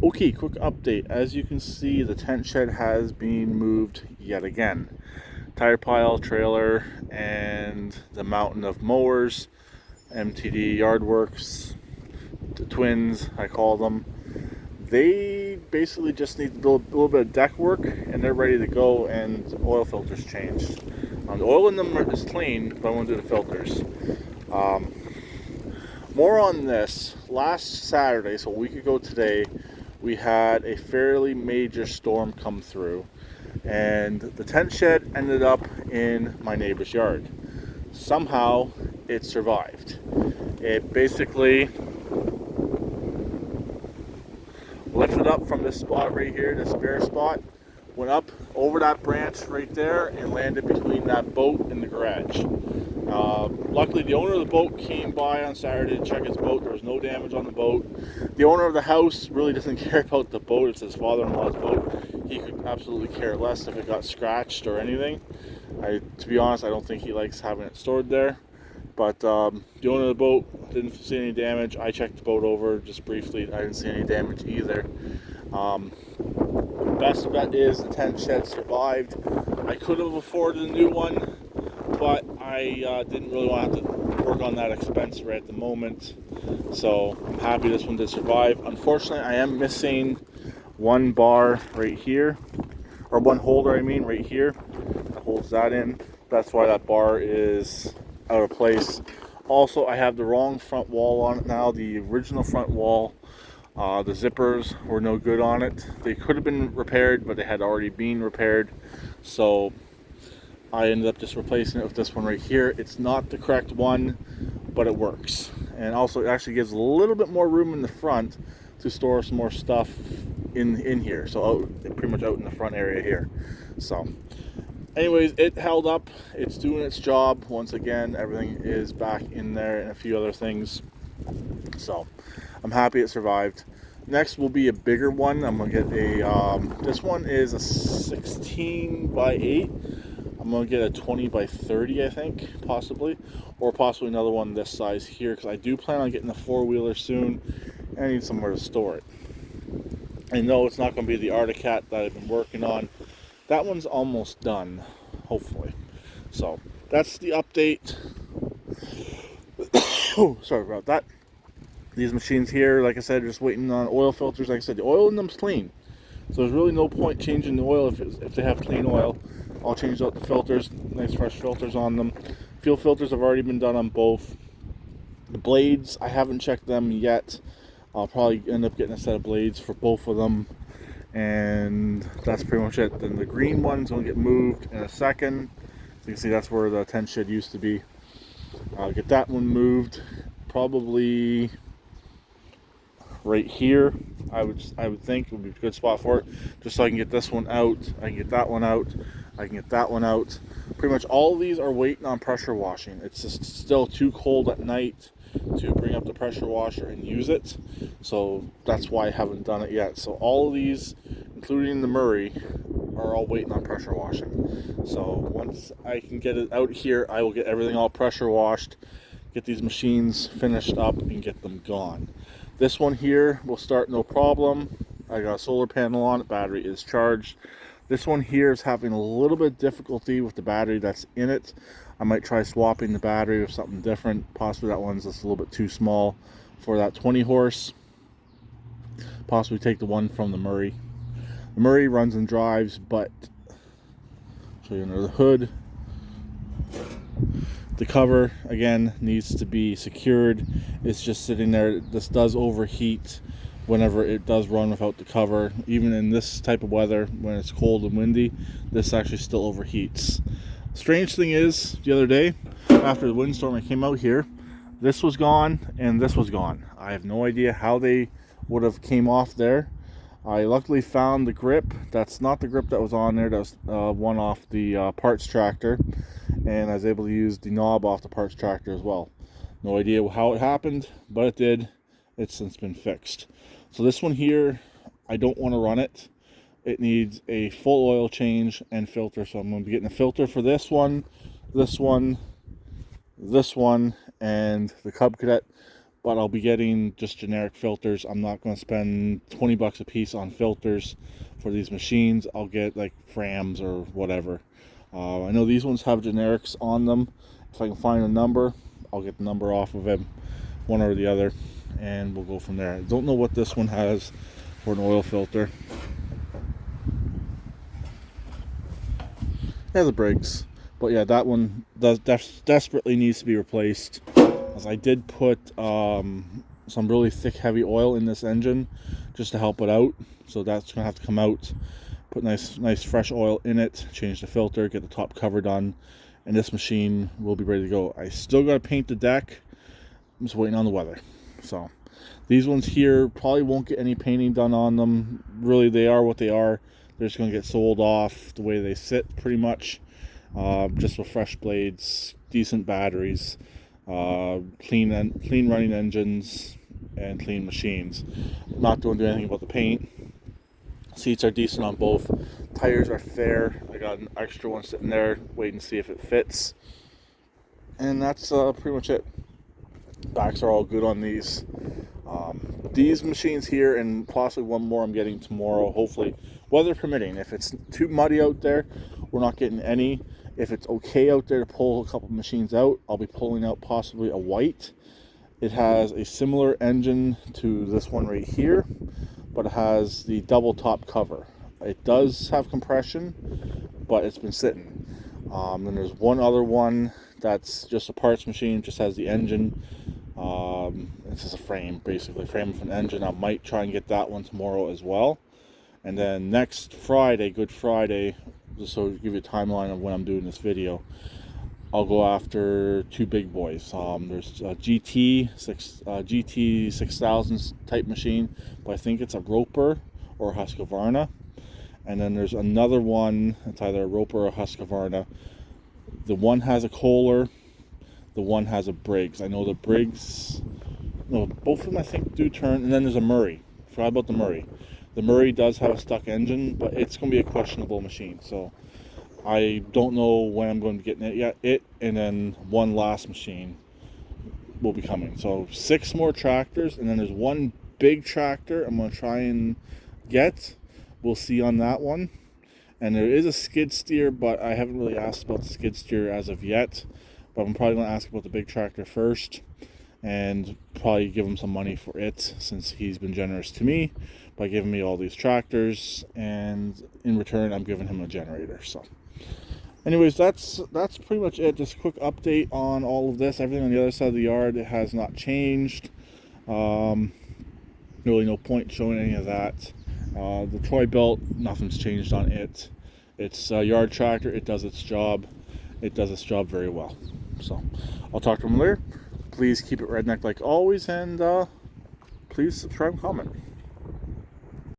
Okay, quick update. As you can see, the tent shed has been moved yet again. Tire pile, trailer, and the mountain of mowers, MTD Yardworks, the twins, I call them. They basically just need to build a little bit of deck work and they're ready to go, and oil filters changed. The oil in them is clean, but I want to do the filters. Um, More on this. Last Saturday, so a week ago today, we had a fairly major storm come through, and the tent shed ended up in my neighbor's yard. Somehow it survived. It basically lifted up from this spot right here, this bare spot, went up over that branch right there and landed between that boat and the garage. Luckily, the owner of the boat came by on Saturday to check his boat. There was no damage on the boat. The owner of the house really doesn't care about the boat. It's his father-in-law's boat. He could absolutely care less if it got scratched or anything. To be honest, I don't think he likes having it stored there. But the owner of the boat didn't see any damage. I checked the boat over just briefly. I didn't see any damage either. The best of that is the tent shed survived. I could have afforded a new one, but I didn't really want to have to work on that expense right at the moment. So I'm happy this one did survive. Unfortunately, I am missing one bar right here, or one holder, I mean, right here. That holds that in. That's why that bar is out of place. Also, I have the wrong front wall on it now. The original front wall, the zippers were no good on it. They could have been repaired, but they had already been repaired. So I ended up just replacing it with this one right here. It's not the correct one, but it works. And also it actually gives a little bit more room in the front to store some more stuff in here. So pretty much out in the front area here. So anyways, it held up. It's doing its job. Once again, everything is back in there and a few other things. So I'm happy it survived. Next will be a bigger one. I'm gonna get a, this one is a 16 by 8. I'm gonna get a 20 by 30, I think, possibly, or possibly another one this size here, because I do plan on getting a 4-wheeler soon, and I need somewhere to store it. I know it's not gonna be the Arctic Cat that I've been working on. That one's almost done, hopefully. So that's the update. Oh, sorry about that. These machines here, like I said, are just waiting on oil filters. Like I said, the oil in them's clean, so there's really no point changing the oil if they have clean oil. I'll change out the filters, nice fresh filters on them. Fuel filters have already been done on both. The blades, I haven't checked them yet. I'll probably end up getting a set of blades for both of them. And that's pretty much it. Then the green one's going to get moved in a second. So you can see that's where the tent shed used to be. I'll get that one moved probably right here. I would think would be a good spot for it, just so I can get this one out, I can get that one out, I can get that one out. Pretty much all of these are waiting on pressure washing. It's just still too cold at night to bring up the pressure washer and use it, so that's why I haven't done it yet. So all of these, including the Murray, are all waiting on pressure washing. So once I can get it out here, I will get everything all pressure washed, get these machines finished up, and get them gone. This one here will start no problem. I got a solar panel on it, battery is charged. This one here is having a little bit of difficulty with the battery that's in it. I might try swapping the battery with something different. Possibly that one's just a little bit too small for that 20 horse. Possibly take the one from the Murray. The Murray runs and drives, but I'll show you under the hood. The cover, again, needs to be secured. It's just sitting there. This does overheat whenever it does run without the cover. Even in this type of weather, when it's cold and windy, this actually still overheats. Strange thing is, the other day, after the windstorm, I came out here, this was gone and this was gone. I have no idea how they would have came off there. I luckily found the grip. That's not the grip that was on there. That was one off the parts tractor. And I was able to use the knob off the parts tractor as well. No idea how it happened, but it did. It's since been fixed. So this one here, I don't want to run it. It needs a full oil change and filter. So I'm going to be getting a filter for this one, this one, this one, and the Cub Cadet. but I'll be getting just generic filters. I'm not going to spend 20 bucks a piece on filters for these machines. I'll get like Frams or whatever. I know these ones have generics on them. If I can find a number, I'll get the number off of them, one or the other, and we'll go from there. I don't know what this one has for an oil filter. It has a Briggs, but yeah, that one desperately needs to be replaced. As I did put some really thick, heavy oil in this engine just to help it out, so that's gonna have to come out. Put nice fresh oil in it, change the filter, get the top cover done, and this machine will be ready to go. I still got to paint the deck. I'm just waiting on the weather. So these ones here probably won't get any painting done on them. Really, they are what they are. They're just going to get sold off the way they sit, pretty much. Just with fresh blades, decent batteries, clean running engines, and clean machines. I'm not going to do anything about the paint. Seats are decent on both. Tires are fair. I got an extra one sitting there waiting to see if it fits. And that's pretty much it. Backs are all good on these. These machines here, and possibly one more I'm getting tomorrow, hopefully, weather permitting. If it's too muddy out there, we're not getting any. If it's okay out there to pull a couple machines out, I'll be pulling out possibly a white. It has a similar engine to this one right here, but it has the double top cover. It does have compression, but it's been sitting. Then there's one other one that's just a parts machine, just has the engine. It's just a frame, basically, frame of an engine. I might try and get that one tomorrow as well. And then next Friday, Good Friday, just so to give you a timeline of when I'm doing this video, I'll go after two big boys. There's a GT 6000 type machine, but I think it's a Roper or a Husqvarna. And then there's another one, it's either a Roper or a Husqvarna. The one has a Kohler, the one has a Briggs. I know the Briggs, no, both of them I think do turn. And then there's a Murray. Forgot about the Murray. The Murray does have a stuck engine, but it's going to be a questionable machine. So I don't know when I'm going to be getting it yet. It and then one last machine will be coming. So 6 more tractors, and then there's one big tractor I'm going to try and get. We'll see on that one. And there is a skid steer, but I haven't really asked about the skid steer as of yet. But I'm probably going to ask about the big tractor first, and probably give him some money for it, since he's been generous to me by giving me all these tractors, and in return I'm giving him a generator. So anyways, that's pretty much it. Just a quick update on all of this. Everything on the other side of the yard, it has not changed. Really no point showing any of that. The toy belt, nothing's changed on it. It's a yard tractor. It does its job. It does its job very well. So I'll talk to him later. Please keep it redneck like always, and please subscribe and comment.